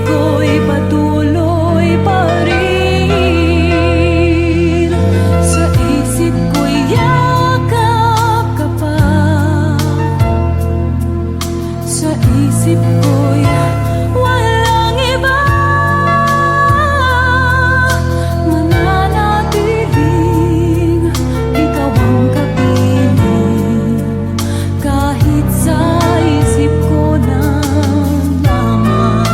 ko'y patuloy pa rin. Sa isip ko'y yakap ka pa. Sa isip ko'y walang iba. Mananatiling ikaw ang kapiling, kahit sa isip ko na lamang.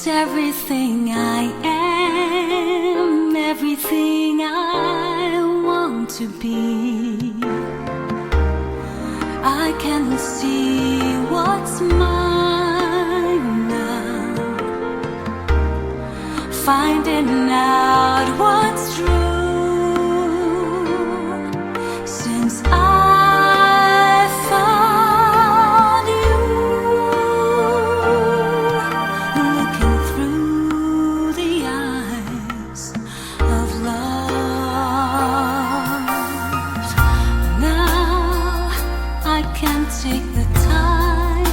everything I am, everything I want to be. I can see what's mine now, finding out what's true since I found you. Looking through the eyes of love, now I can take the time,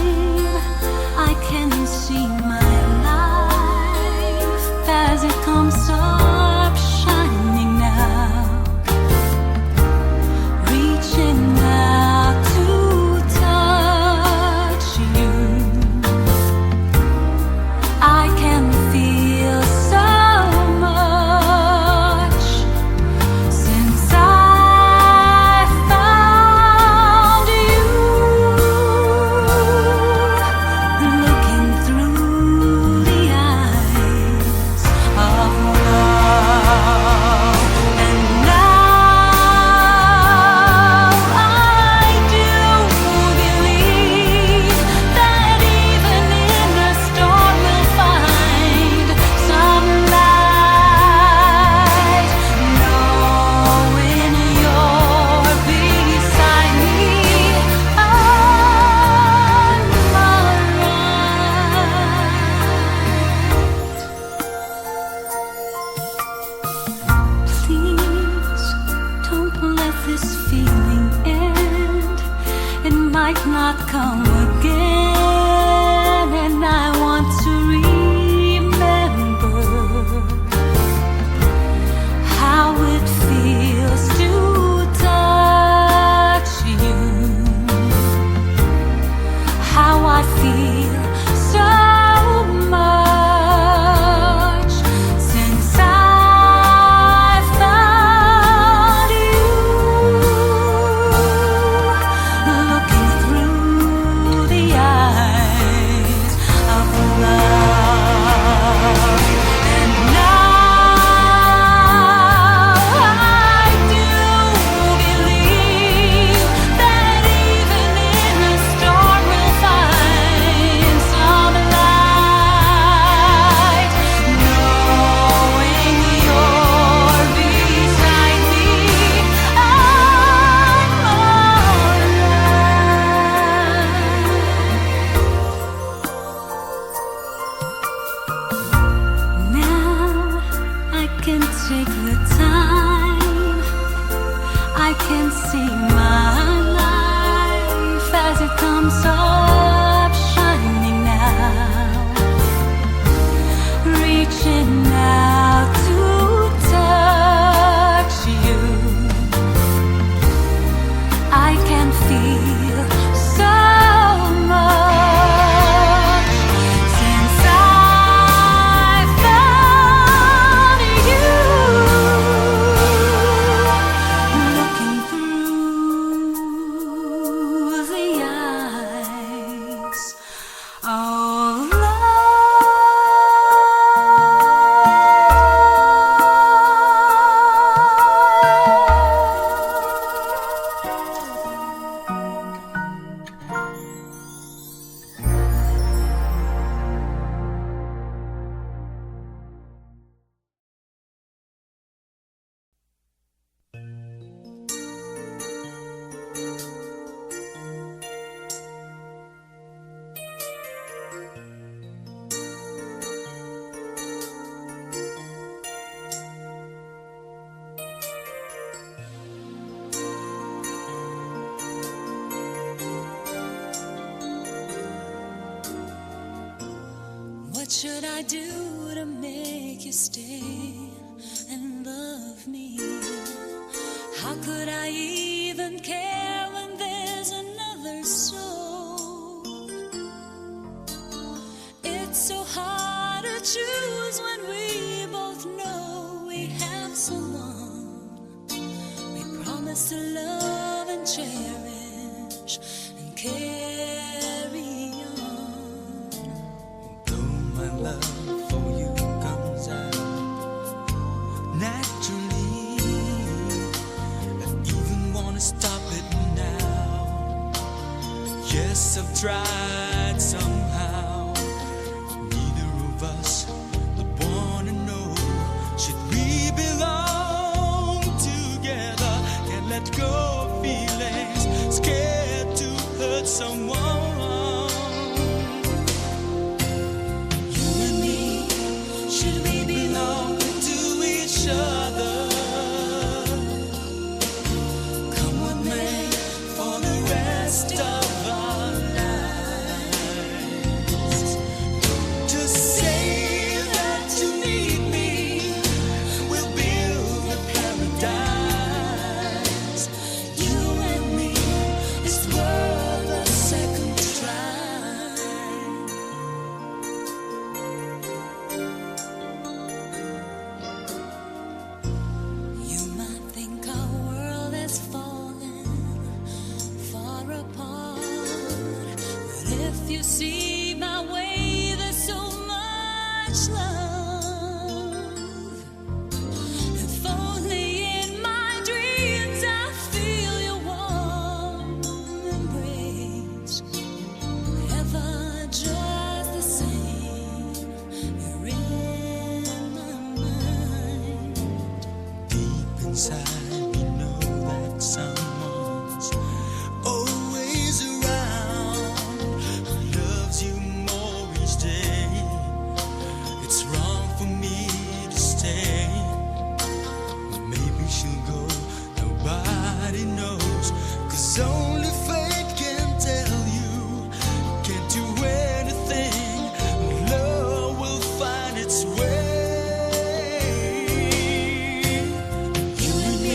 I can see my life as it comes up shining now, reaching out to touch you. I can feel so much since I found you. Looking through the eyes of love, and now I do believe that even in a storm we'll find some light, knowing you're beside me on my right. Please don't let this feeling end. It might not come again, and I want to remember how it feels to touch you, how I feel so much since I found you. Looking through the eyes of love, and now I do believe that even in a storm we'll find some light, knowing you're beside me I'm alright. Now I can take the time, I can see my life as it comes up shining now, reaching out to touch you. I can feel so much since I found you. Looking through the eyes of what should I do to make you stay and love me? How could I even care when there's another soul? It's so hard to choose when we both know we have someone we promise to love and cherish and carry on. Though my love tried somehow. Neither of us would wanna know, should we belong together? Can't let go of feelings, scared to hurt someone. You and me, should we belong to each other? Come what may, for the rest of our lives. Just say that you need me, we'll build a paradise. You and me is worth a second try. You might think our world has fallen far apart, but if you see my way, there's so much love. If only in my dreams I feel your warm embrace. Ever just the same, you're in my mind. Deep inside, we know that someone's always around, who loves you more each day. It's wrong for me to stay. Maybe she'll go, nobody knows, 'cause only fate can tell you. Can't do anything, love will find its way. You and me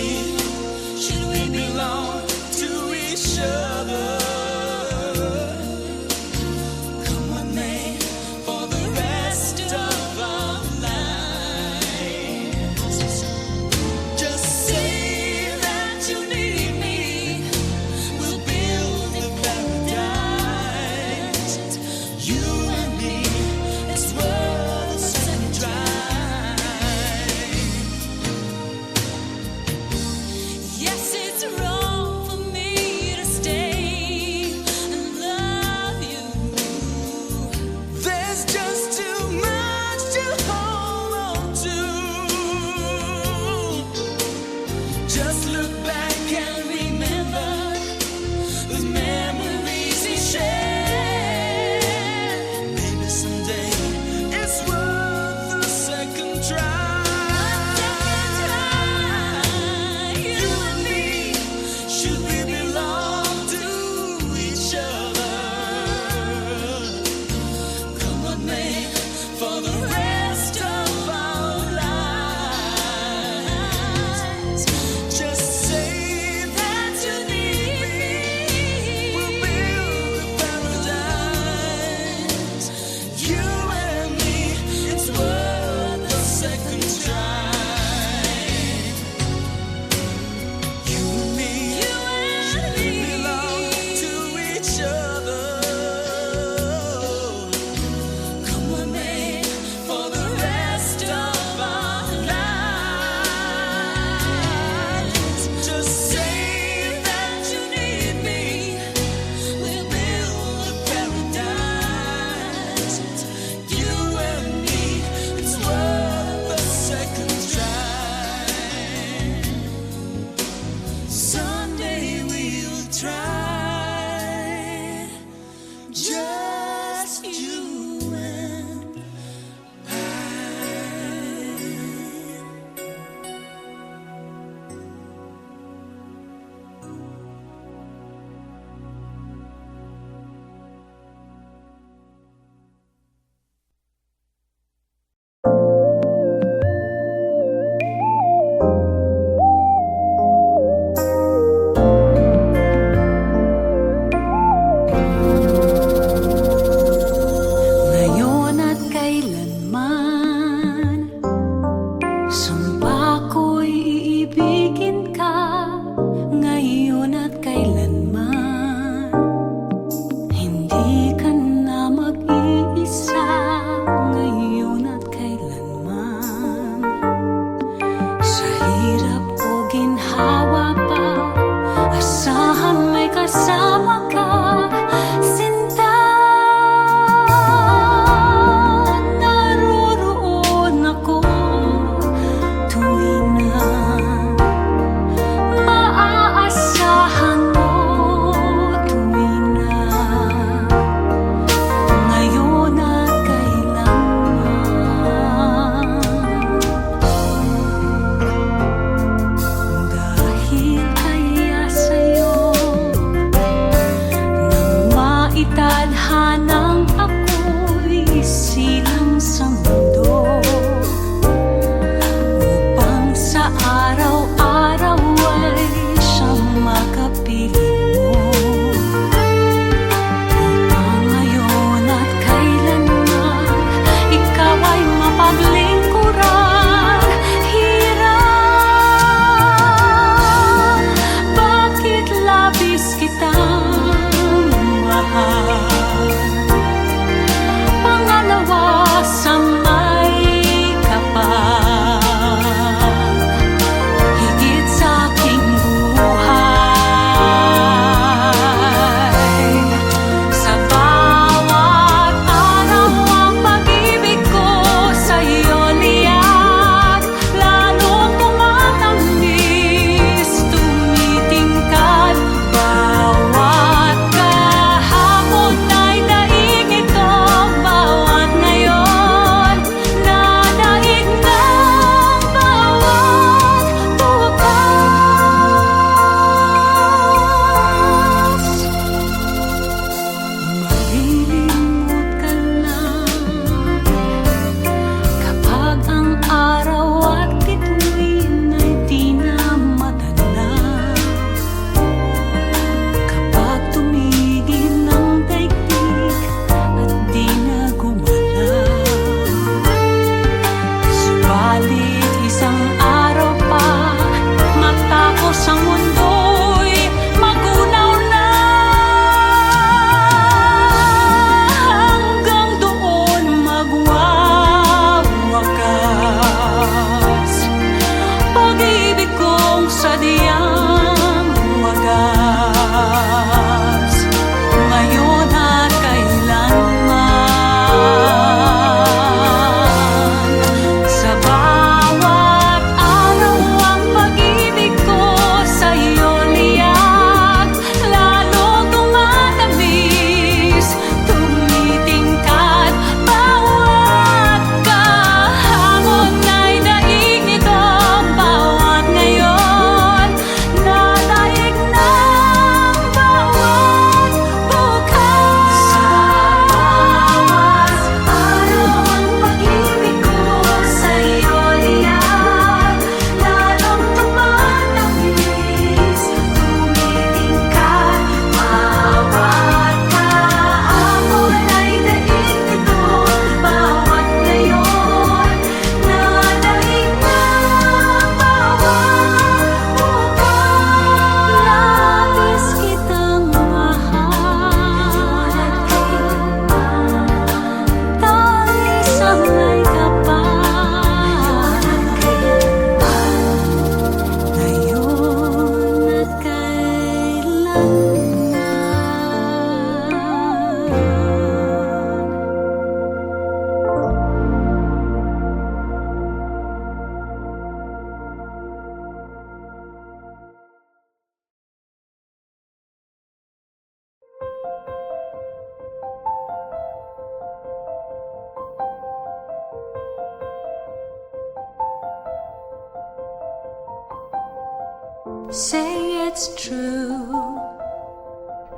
say it's true.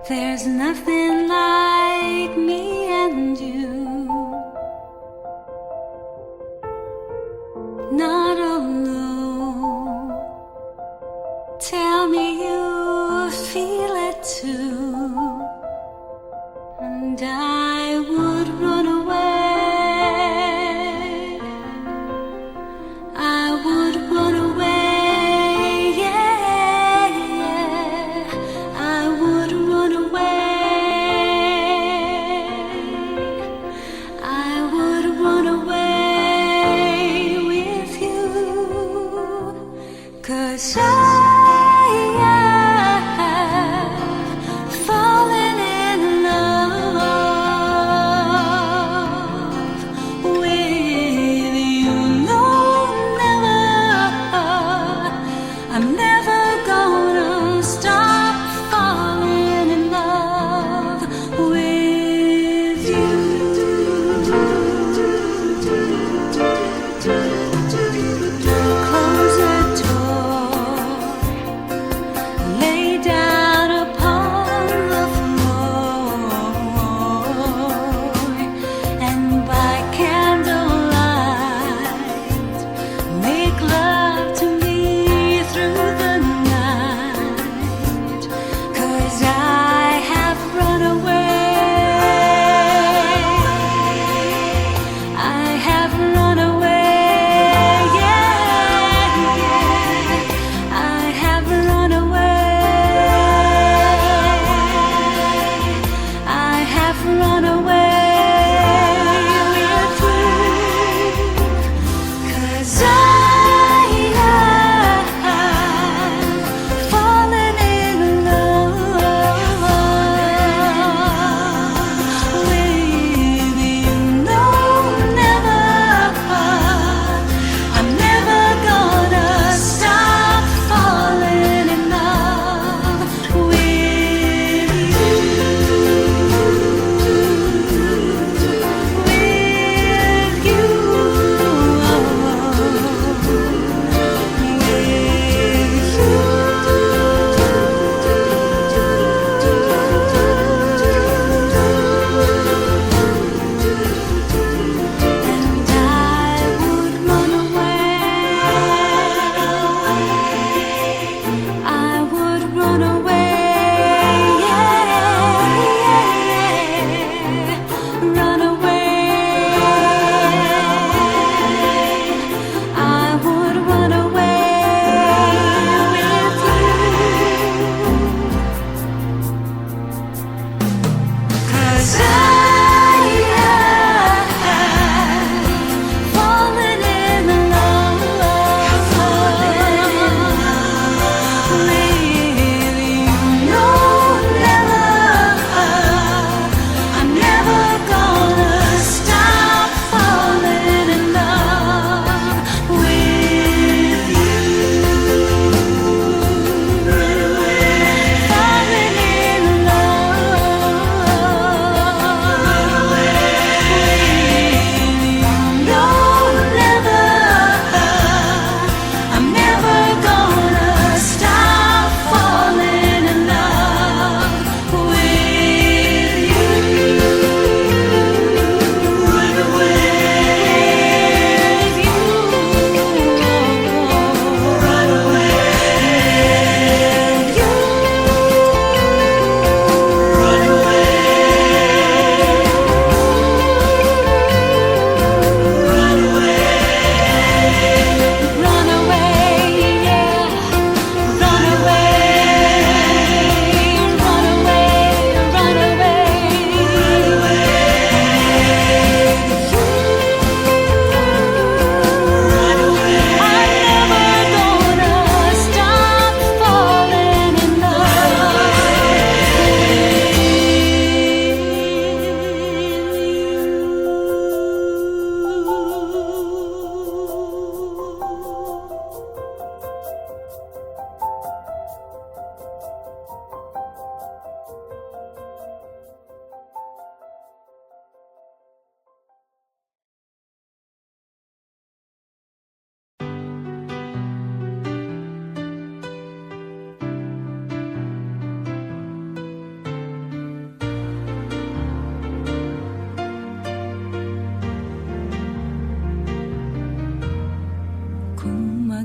There's nothing like me and you. Not alone. Tell me you feel it too. And I would run away. I would run away, yeah, yeah. I would run away. I would run away with you.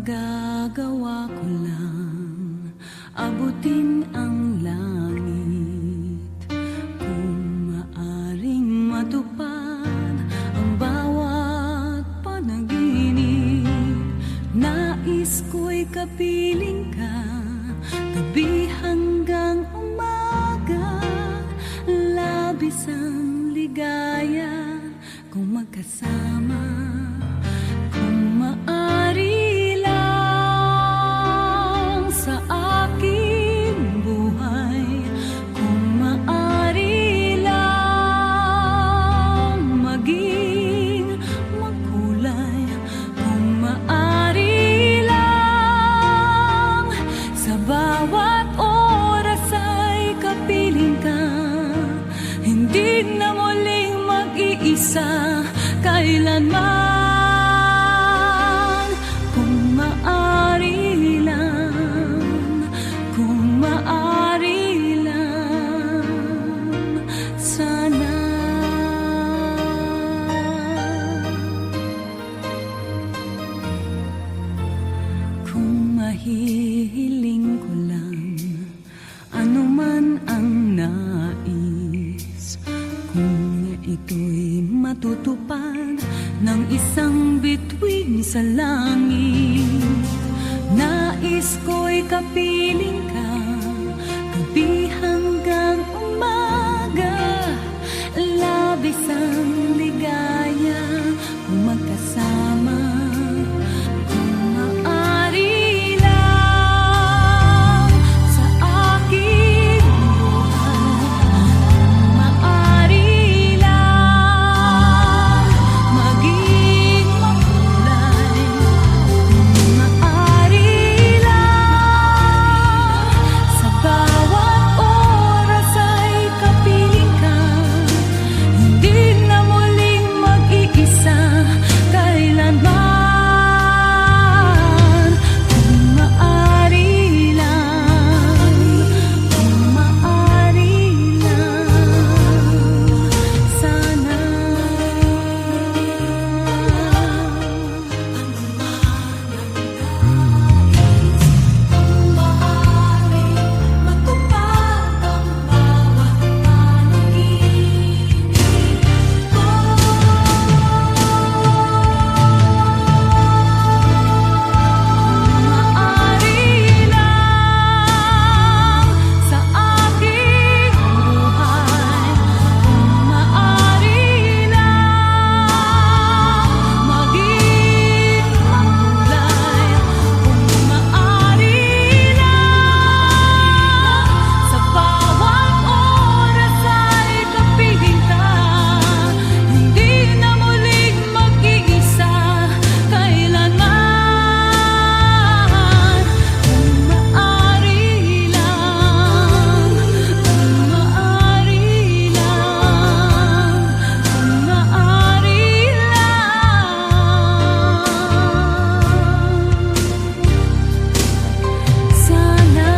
magagawa ko lang abutin ang langit. Kung maaring matupad ang bawat panaginip, nais ko'y kapiling ka gabi hanggang umaga. Labis ang ligaya kung magkasama. Kung maaari lang sa aking buhay, kung maaari lang maging makulay, kung maaari lang sa bawat oras ay kapiling ka, hindi na muling mag-iisa kailanman. Kung maaari lang, kung maaari lang, sana. Kung mahihiling ko lang anuman ang nais, kung ito'y matutupad ng isang bituin sa langit, nais ko'y kapiling ka gabi hanggang umaga. Labis ang ligaya kung magkasama. Kung maaari lang sa aking buhay, kung maaari lang maging makulay, kung maaari lang sa bawat oras ay kapiling ka, hindi na muling mag-iisa kailanman. Kung maaari lang, kung maaari lang, sana. Kung maaari matupad ang bawat panaginip ko, maaari lang sa aking buhay, kung maaari lang maging makulay, kung maaari lang sa bawat oras ay kapiling ka, hindi na muling mag-iisa kailanman. Kung maaari lang, kung maaari lang, kung maaari lang, sana.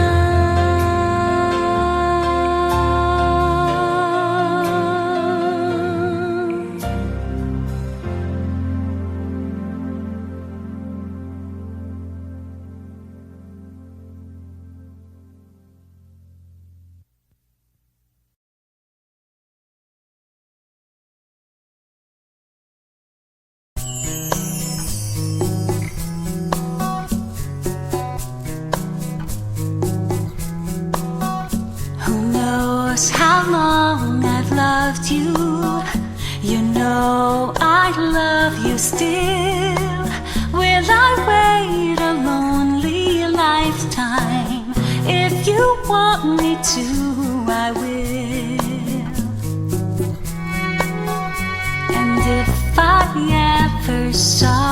Who knows how long I've loved you? You know I love you still. Will I wait a lonely lifetime? If you want me to, I will. And if I ever saw